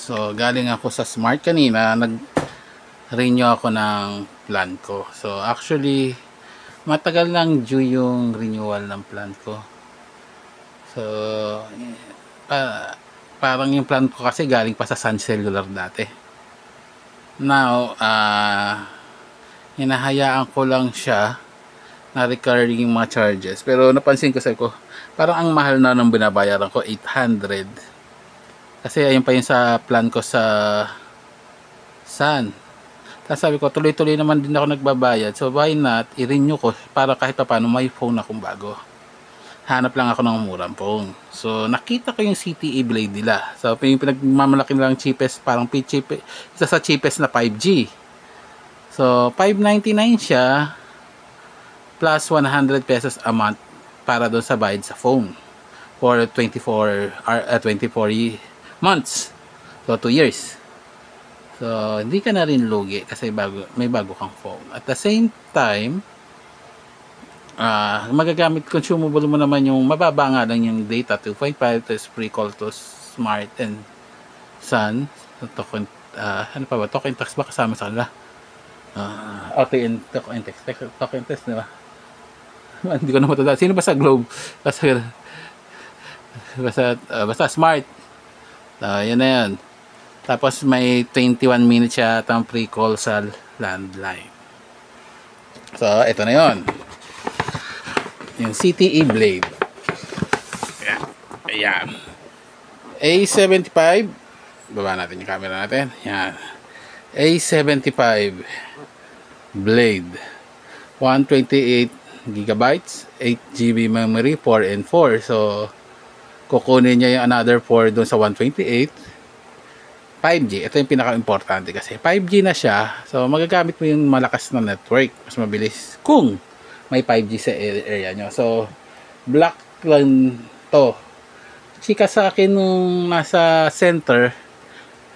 So galing ako sa Smart kanina, nag-renew ako ng plan ko. So actually matagal lang due yung renewal ng plan ko. So parang yung plan ko kasi galing pa sa Sun Cellular dati. Now hinahayaan ko lang siya na recurring yung mga charges. Pero napansin ko, sabi ko, parang ang mahal na ng binabayaran ko, 800. Kasi ayun pa yun sa plan ko sa Sun. Tapos sabi ko, tuloy-tuloy naman din ako nagbabayad. So why not, i-renew ko para kahit pa paano may phone akong bago. Hanap lang ako ng murang phone. So nakita ko yung CTE Blade nila. So yung pinagmamalaki nilang cheapest, parang isa sa cheapest na 5G. So 599 siya plus 100 pesos a month para doon sa bayad sa phone for 24 months. So 2 years. So hindi ka na rin lugi kasi may bago kang phone. At the same time, magagamit, consumable mo naman yung mababa nga lang yung data, 2.5, tapos free call to Smart and Sun. So, token, ano pa ba? Token tax ba kasama sa kanila? Token tax, diba? Hindi ko na matanda. Sino ba sa Globe? Basta Smart. Yan na yan. Tapos may 21 minutes siya ang free call sa landline. So, ito na yon. Yung CTE Blade. Ayan. A75. Baba natin yung camera natin. Ayan. A75 Blade. 128 gigabytes, 8 GB memory, 4 and 4. So, kukunin niya yung another 4 doon sa 128. 5G. Ito yung pinaka-importante kasi 5G na siya. So, magagamit mo yung malakas na network. Mas mabilis kung may 5G sa area nyo. So, black lang to. Chika sa akin nung nasa center,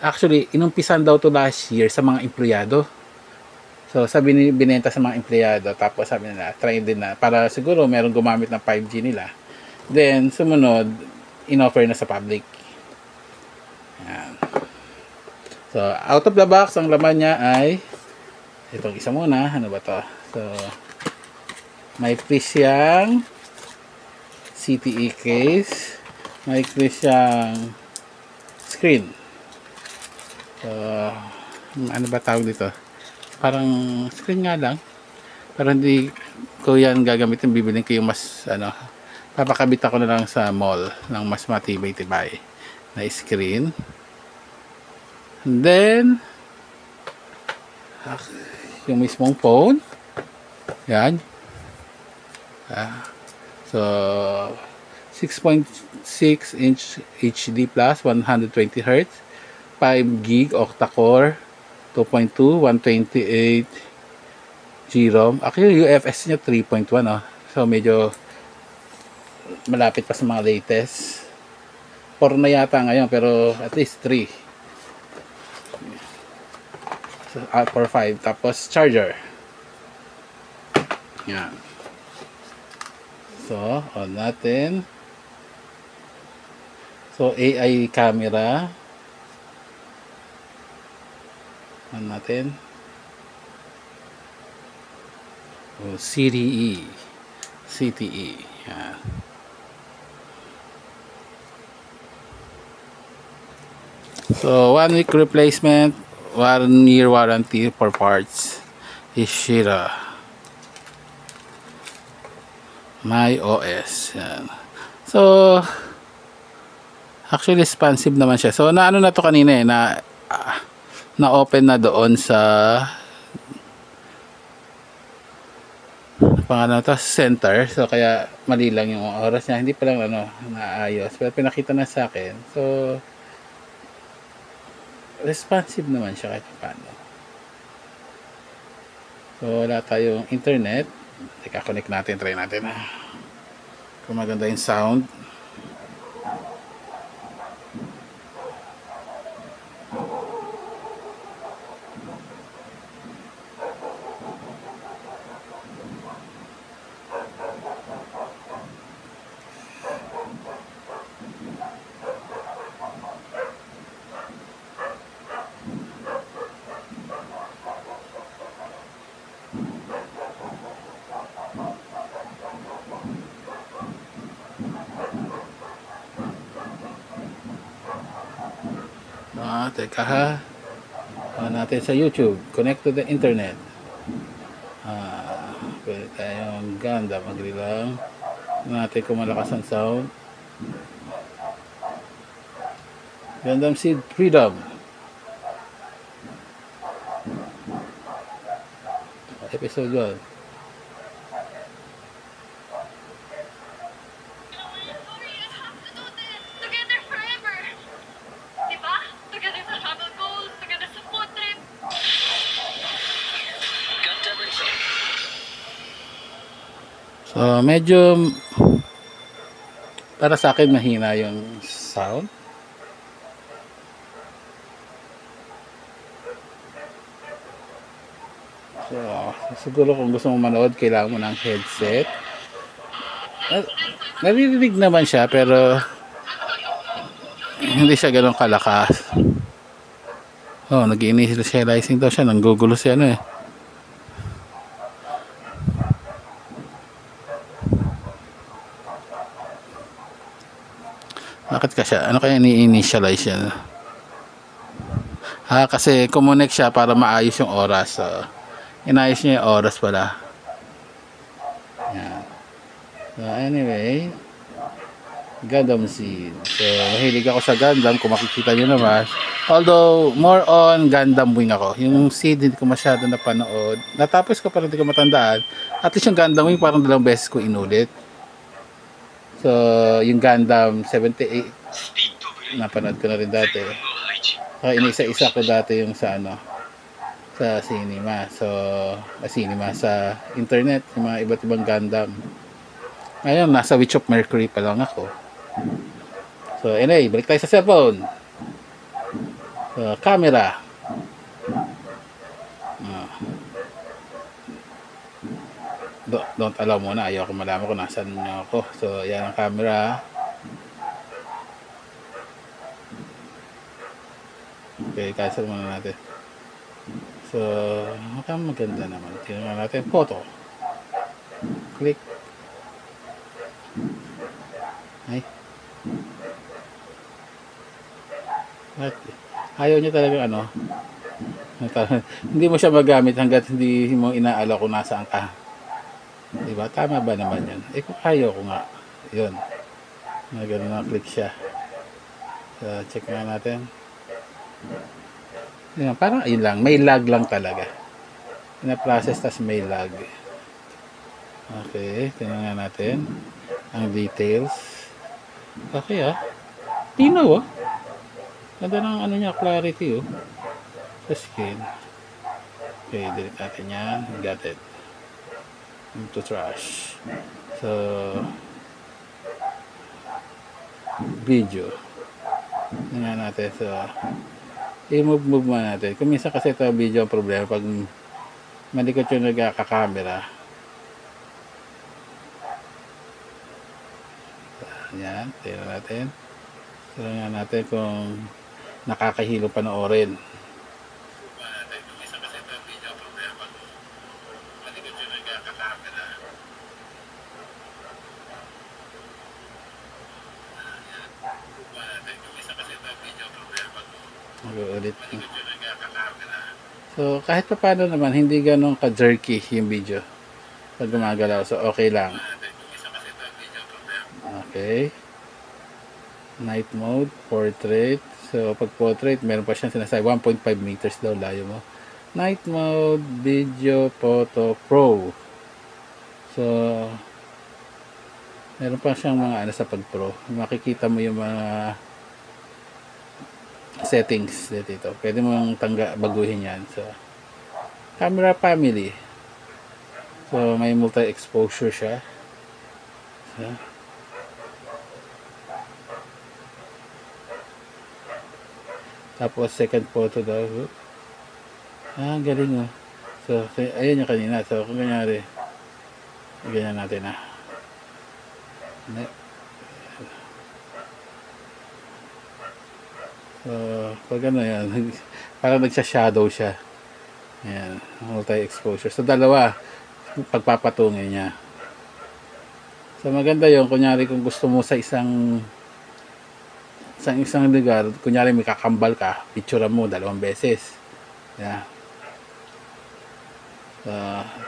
actually, inumpisan daw to last year sa mga empleyado. So, sabi ni binenta sa mga empleyado, tapos sabi nila, try din na, para siguro meron gumamit ng 5G nila. Then, sumunod, in-offer na sa public. Ayan. So, out of the box, ang laman niya ay, itong isa muna, ano ba to? So, may free siyang CTE case, may free siyang screen. So, ano ba tawag dito? Parang screen nga lang. Pero hindi ko yan gagamitin. Bibilin ko yung mas papakabit ako na lang sa mall ng mas matibay-tibay na screen. And then yung mismong phone. Yan. So 6.6 inch HD plus 120 Hz, 5 gig octa-core, 2.2, 128 GROM. Actually, UFS niya 3.1. So, medyo malapit pa sa mga latest. 4 na yata ngayon, pero at least 3. So, for 5. Tapos, charger. Yan. So, on natin. So, AI camera. On natin. CTE. Yan. So 1 week replacement, 1 year warranty for parts. Ishira My OS. Yan. So actually responsive naman siya. So na to kanina na open na doon sa center. So kaya mali lang yung oras niya, hindi pa lang naayos, pero pinakita na sa akin. So responsive naman siya kahit paano. So wala tayong internet. Teka, connect natin, try natin kung maganda yung sound. Teka ha. Natin sa YouTube. Connect to the internet. Pwede tayong Gundam. Agree lang. Natin kung malakas ang sound. Gundam Seed Freedom. Episode 1. So, medyo para sa akin mahina yung sound. So, siguro kung gusto mong manood, kailangan mo ng headset. Naririnig naman siya, pero hindi siya ganun kalakas. Oh, nag-initializing daw siya. Nanggugulo siya, ano eh. Bakit ka siya? Ano kaya ni-initialize yan? Kasi connect siya para maayos yung oras. So, inayos niya yung oras pala. Yan. So, anyway, Gundam Seed. So, mahilig ako sa Gundam, kung makikita nyo naman. Although, more on Gundam Wing ako. Yung Seed, hindi ko masyado napanood. Natapos ko, pero hindi ko matandaan. At least yung Gundam Wing, parang 2 beses ko inulit. So, yung Gundam 78, napanood ko na rin dati. Inisa-isa ko dati yung sa ano, sa cinema. So, cinema sa internet, yung mga iba't ibang Gundam. Ngayon, nasa Witch of Mercury pa lang ako. So, anyway, balik tayo sa cellphone. So, camera. Don't allow muna. Ayaw ko malaman kung nasan nyo ako. So, yan ang camera. Okay, cancel muna natin. So, maganda naman. Tingnan natin. Photo. Click. Ay. Ayaw niya talaga ano. Hindi mo siya magamit hanggat hindi mo inaalaw kung nasaan ka. Diba? Tama ba naman yun? Kung ayaw ko nga. Yun. Ganun na click siya. So, check nga natin. Yun, parang ayun lang. May lag lang talaga. Ina-process tas may lag. Okay. Tingnan nga natin. Ang details. Okay Tinaw Ganda ng ano niya, clarity sa skin. Okay, delete natin yan. Got it. Into trash. So, video. Tingnan natin. So, i-move muna natin. Kung minsan kasi ito video ang problema pag malikot yung nagkakakamera. Yan. Tingnan natin. Tingnan natin kung nakakahilo panoorin. Mag-ulit. So, kahit pa paano naman, hindi ganun ka-jerky yung video pag gumagalaw. So, okay lang. Okay. Night mode, portrait. So, pag portrait, meron pa siyang sinasabi, 1.5 meters daw layo mo. Night mode, video, photo, pro. So, meron pa siyang mga ano sa pag-pro. Makikita mo yung mga settings dito. Pwede mong baguhin yan. So, camera family. So, may multi-exposure siya. So, tapos, second photo daw. Galing So, ayun yung kanina. So, kung kanyari, ganyan natin So, pag ano yan, parang nagsha-shadow siya. Ayan, multi-exposure. So, dalawa, pagpapatungin niya. So, maganda yun. Kunyari, kung gusto mo sa isang Sa isang lugar, kunyari may kakambal ka, picture mo 2 beses. Yeah.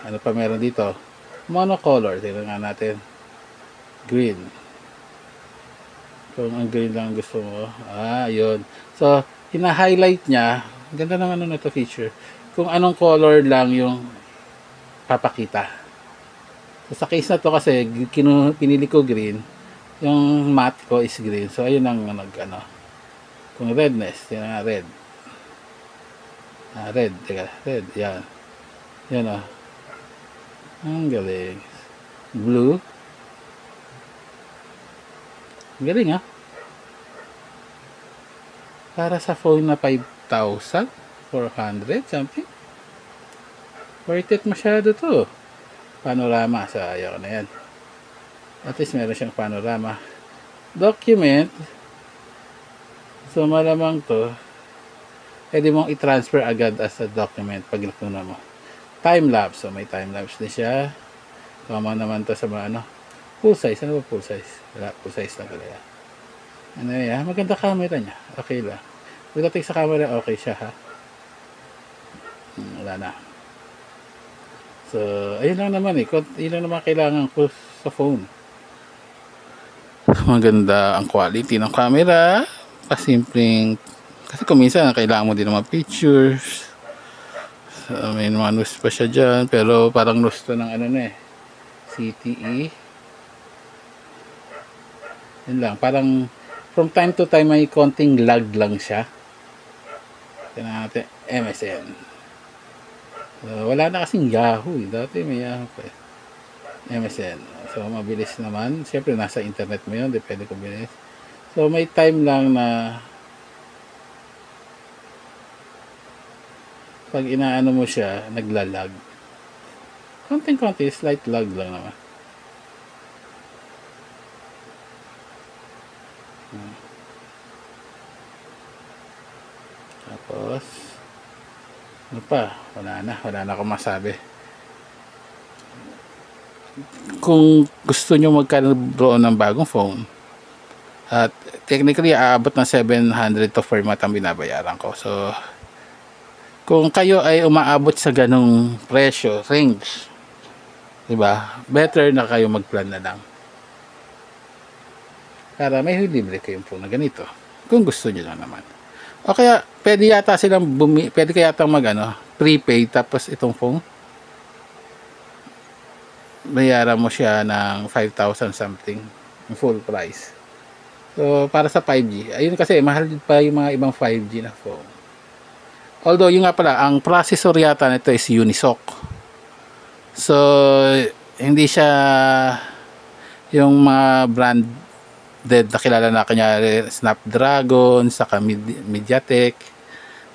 Ano pa meron dito? Monocolor. Tingnan nga natin. Green. Kung ang green lang gusto mo. Yun. So, hina-highlight niya. Ganda ng ano na to feature. Kung anong color lang yung papakita. So, sa case na to kasi, pinili ko green. Yung matte ko is green. So, ayun ang ano. Kung redness, tingnan nga red. Red. Teka, red. Yan. Yan o. Ang galing. Blue. Ang galing Para sa phone na 5,400 something. Worth it masyado to. Panorama. So, ayaw na yan. At least meron siyang panorama. Document. So, malamang to. Pwede mong i-transfer agad as a document pag nakuna mo. Time-lapse. So, may time-lapse din siya. Tama naman to sa mga ano. Full size. Ano ba full size? Wala, full size lang talaga. Anyway, maganda camera niya. Okay lang. Pagdating sa camera, okay siya, ha? Wala na. So, ayun lang naman Yun lang naman kailangan ko sa phone. Maganda ang quality ng camera. Pasimpleng, kasi kung minsan kailangan mo din ng mga pictures. May mga news pa siya dyan, pero parang news to ng ano na CTE. Yun lang, parang from time to time may konting lag lang siya. Tignan natin, MSN. Wala na kasing Yahoo. Dati may Yahoo pa MSN. So mabilis naman. Siyempre nasa internet mo yun, depende kung bilis. So may time lang na pag inaano mo siya, naglalag. Konting-konti, slight lag lang naman. Tapos, ano pa? Wala na akong masabi. Kung gusto nyo magkaroon ng bagong phone, at technically, aabot ng 700 to format ang binabayaran ko. So, kung kayo ay umaabot sa ganong presyo, range, diba? Better na kayo mag-plan na lang. Para may libre kayong phone na ganito. Kung gusto nyo lang naman. O kaya, pwede yata silang pwede kaya yata prepaid tapos itong phone. Bayaran mo siya ng 5,000 something. Full price. So, para sa 5G. Ayun kasi, mahal pa yung mga ibang 5G na phone. Although, yun nga pala, ang processor yata nito is Unisoc. So, hindi siya yung mga branded na kilala na kanya Snapdragon, saka Mediatek.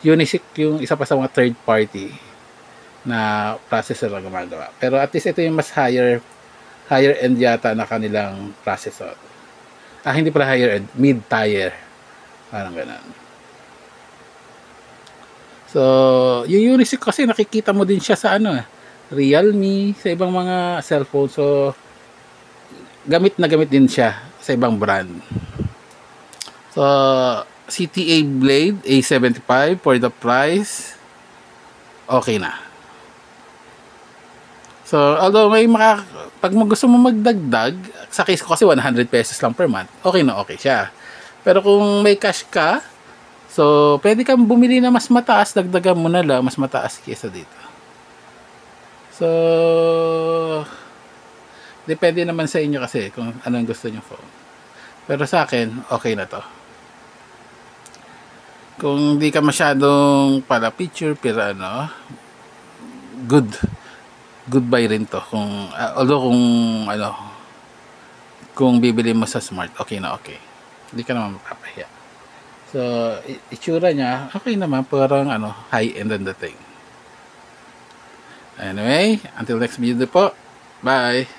Unisoc yung isa pa sa mga third party na processor na gumagawa. Pero at least ito yung mas higher end yata na kanilang processor. Hindi pala higher end, mid-tier. Parang ganun. So, yung Unisoc kasi nakikita mo din siya sa Realme, sa ibang mga cellphone. So, gamit na gamit din siya sa ibang brand. So, CTA Blade A75 for the price, okay na. So, although pag gusto mo magdagdag, sa case ko kasi 100 pesos lang per month, okay na okay siya. Pero kung may cash ka, so, pwede kang bumili na mas mataas, dagdagan mo na lang, mas mataas kaysa dito. So, depende naman sa inyo kasi kung anong gusto nyo phone. Pero sa akin, okay na to. Kung di ka masyadong para picture, pero goodbye rin to. Although kung bibili mo sa smart, okay na okay. Hindi ka naman mapapahiya. So, itsura niya, okay naman, parang high-end ang dating. Anyway, until next video po. Bye!